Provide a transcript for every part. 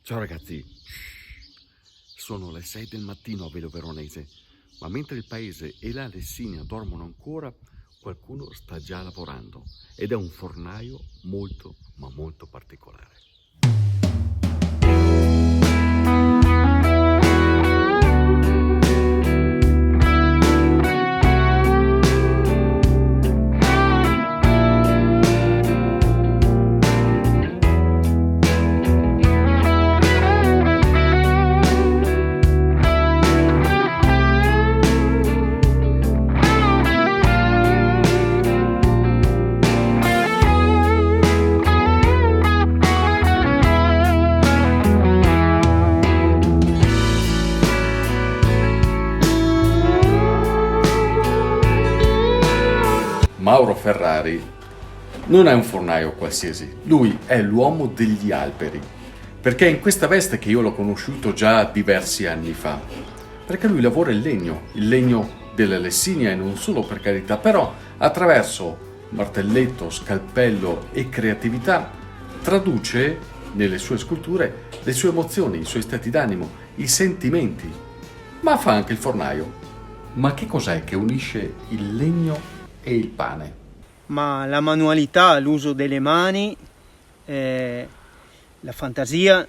Ciao ragazzi, sono le 6 del mattino a Velo Veronese, ma mentre il paese e la Lessinia dormono ancora, qualcuno sta già lavorando ed è un fornaio molto ma molto particolare. Mauro Ferrari non è un fornaio qualsiasi, lui è l'uomo degli alberi, perché è in questa veste che io l'ho conosciuto già diversi anni fa, perché lui lavora il legno della Lessinia e non solo, per carità, però attraverso martelletto, scalpello e creatività traduce nelle sue sculture le sue emozioni, i suoi stati d'animo, i sentimenti, ma fa anche il fornaio. Ma che cos'è che unisce il legno e il pane? Ma la manualità, l'uso delle mani, la fantasia,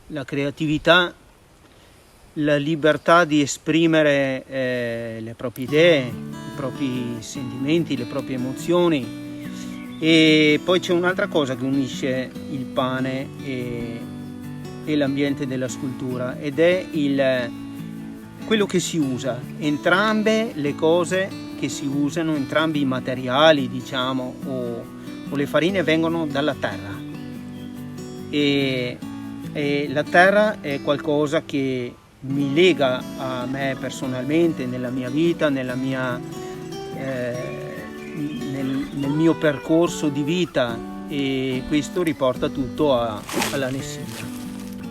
la creatività, la libertà di esprimere le proprie idee, i propri sentimenti, le proprie emozioni. E poi c'è un'altra cosa che unisce il pane e l'ambiente della scultura, ed è quello che si usa. Entrambe le cose che si usano, entrambi i materiali, diciamo, o le farine vengono dalla terra, e la terra è qualcosa che mi lega a me personalmente, nella mia vita, nel mio percorso di vita, e questo riporta tutto alla Lessinia.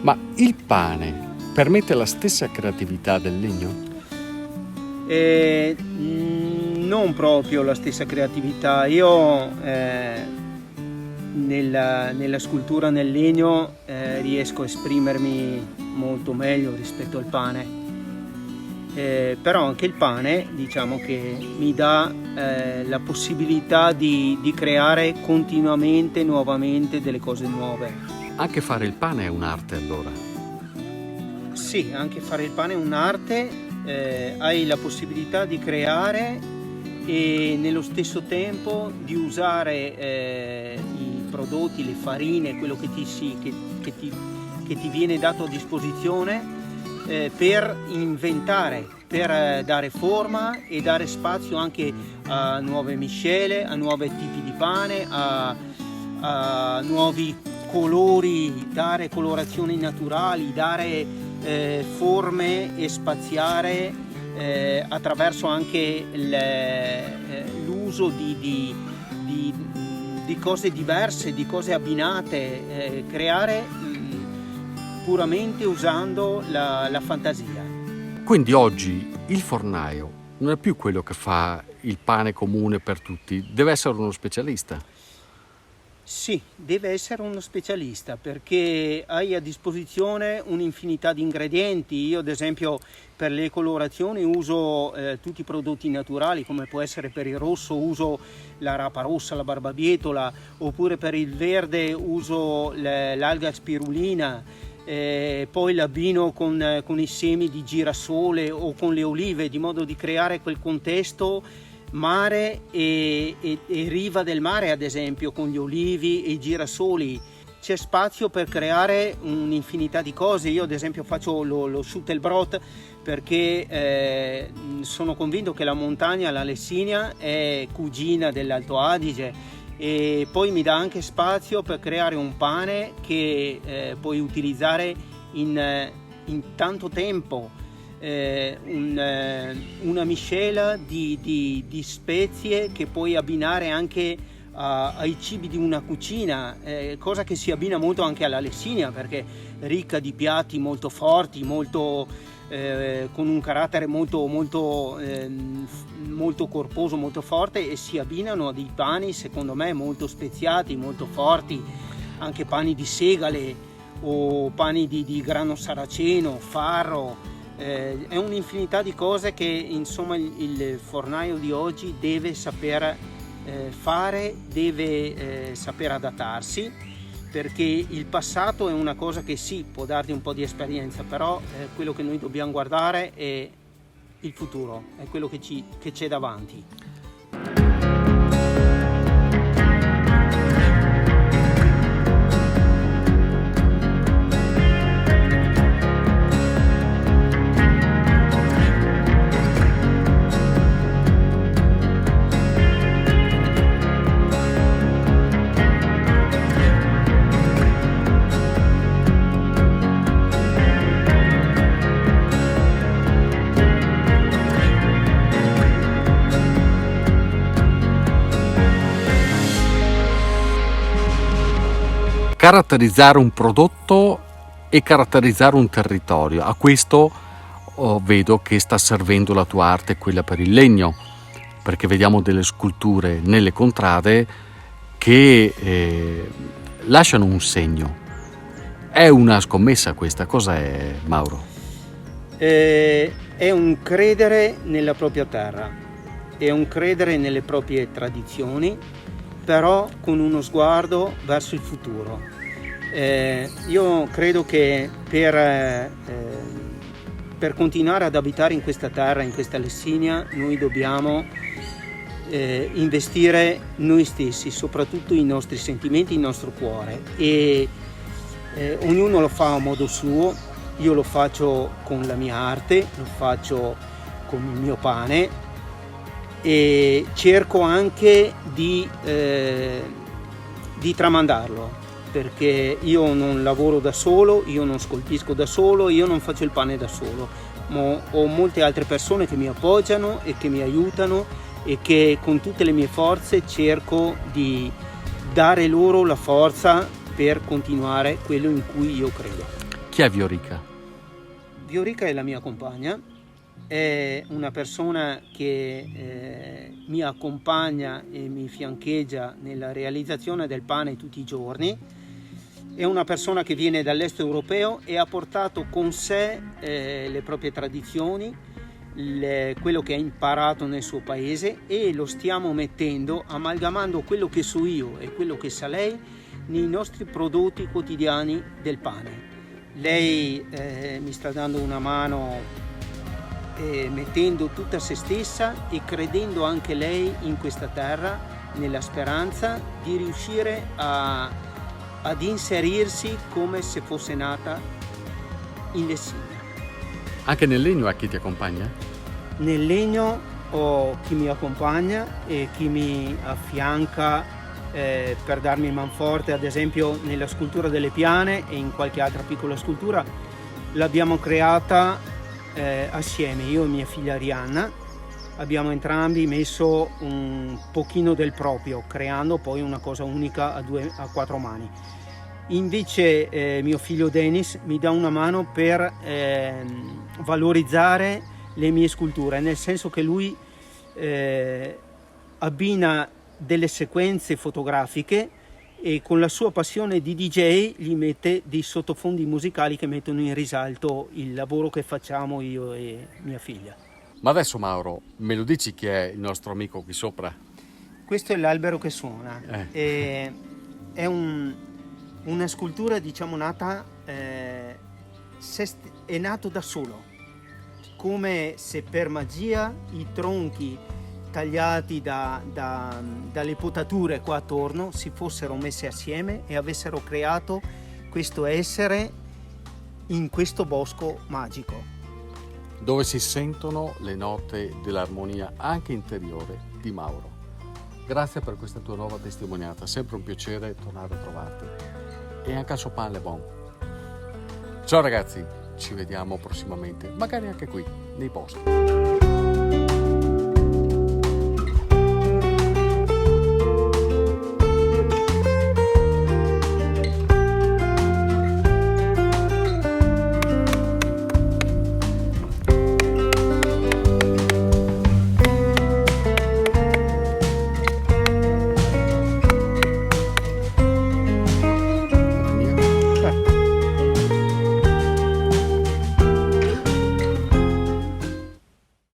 Ma il pane permette la stessa creatività del legno? Non proprio la stessa creatività. Io nella scultura nel legno riesco a esprimermi molto meglio rispetto al pane, però anche il pane, diciamo che mi dà la possibilità di creare continuamente, nuovamente delle cose nuove. Anche fare il pane è un'arte, allora? Sì, anche fare il pane è un'arte. Hai la possibilità di creare e nello stesso tempo di usare i prodotti, le farine, quello che ti viene dato a disposizione per inventare, per dare forma e dare spazio anche a nuove miscele, a nuovi tipi di pane, a nuovi colori, dare colorazioni naturali, dare forme e spaziare attraverso anche l'uso di cose diverse, di cose abbinate, creare puramente usando la fantasia. Quindi oggi il fornaio non è più quello che fa il pane comune per tutti, deve essere uno specialista. Sì, deve essere uno specialista, perché hai a disposizione un'infinità di ingredienti. Io ad esempio per le colorazioni uso tutti i prodotti naturali, come può essere per il rosso uso la rapa rossa, la barbabietola, oppure per il verde uso l'alga spirulina, poi l'abbino con i semi di girasole o con le olive, di modo di creare quel contesto mare e riva del mare, ad esempio con gli olivi e i girasoli. C'è spazio per creare un'infinità di cose. Io ad esempio faccio lo Schuttelbrot perché sono convinto che la montagna, la Lessinia, è cugina dell'Alto Adige, e poi mi dà anche spazio per creare un pane che puoi utilizzare in tanto tempo. Una miscela di spezie che puoi abbinare anche ai cibi di una cucina, cosa che si abbina molto anche alla Lessinia, perché è ricca di piatti molto forti, molto con un carattere molto corposo, molto forte, e si abbinano a dei pani secondo me molto speziati, molto forti, anche pani di segale o pani di grano saraceno, farro, è un'infinità di cose che insomma il fornaio di oggi deve saper fare, deve saper adattarsi, perché il passato è una cosa che sì, può darti un po' di esperienza, però quello che noi dobbiamo guardare è il futuro, è quello che c'è davanti. Caratterizzare un prodotto e caratterizzare un territorio. A questo vedo che sta servendo la tua arte, quella per il legno, perché vediamo delle sculture nelle contrade che lasciano un segno. È una scommessa questa, cos'è, Mauro? È un credere nella propria terra, è un credere nelle proprie tradizioni, però con uno sguardo verso il futuro. Io credo che per continuare ad abitare in questa terra, in questa Lessinia, noi dobbiamo investire noi stessi, soprattutto i nostri sentimenti, il nostro cuore, e ognuno lo fa a modo suo. Io lo faccio con la mia arte, lo faccio con il mio pane, e cerco anche di tramandarlo, perché io non lavoro da solo, io non scolpisco da solo, io non faccio il pane da solo, ma ho molte altre persone che mi appoggiano e che mi aiutano, e che con tutte le mie forze cerco di dare loro la forza per continuare quello in cui io credo. Chi è Viorica? Viorica è la mia compagna, è una persona che mi accompagna e mi fiancheggia nella realizzazione del pane tutti i giorni. È una persona che viene dall'est europeo e ha portato con sé le proprie tradizioni, quello che ha imparato nel suo paese, e lo stiamo mettendo, amalgamando quello che so io e quello che sa lei nei nostri prodotti quotidiani del pane. Lei mi sta dando una mano mettendo tutta se stessa e credendo anche lei in questa terra, nella speranza di riuscire ad inserirsi come se fosse nata in Lessinia. Anche nel legno a chi ti accompagna? Nel legno ho chi mi accompagna e chi mi affianca per darmi manforte, ad esempio nella scultura delle piane e in qualche altra piccola scultura. L'abbiamo creata assieme, io e mia figlia Arianna. Abbiamo entrambi messo un pochino del proprio, creando poi una cosa unica a 4 mani. Invece mio figlio Dennis mi dà una mano per valorizzare le mie sculture, nel senso che lui abbina delle sequenze fotografiche e con la sua passione di DJ gli mette dei sottofondi musicali che mettono in risalto il lavoro che facciamo io e mia figlia. Ma adesso, Mauro, me lo dici chi è il nostro amico qui sopra? Questo è l'albero che suona. È una scultura, diciamo, nata è nato da solo, come se per magia i tronchi tagliati dalle potature qua attorno si fossero messi assieme e avessero creato questo essere in questo bosco magico, dove si sentono le note dell'armonia anche interiore di Mauro. Grazie per questa tua nuova testimonianza, sempre un piacere tornare a trovarti, e anche al suo pan le bon. Ciao ragazzi, ci vediamo prossimamente, magari anche qui nei posti.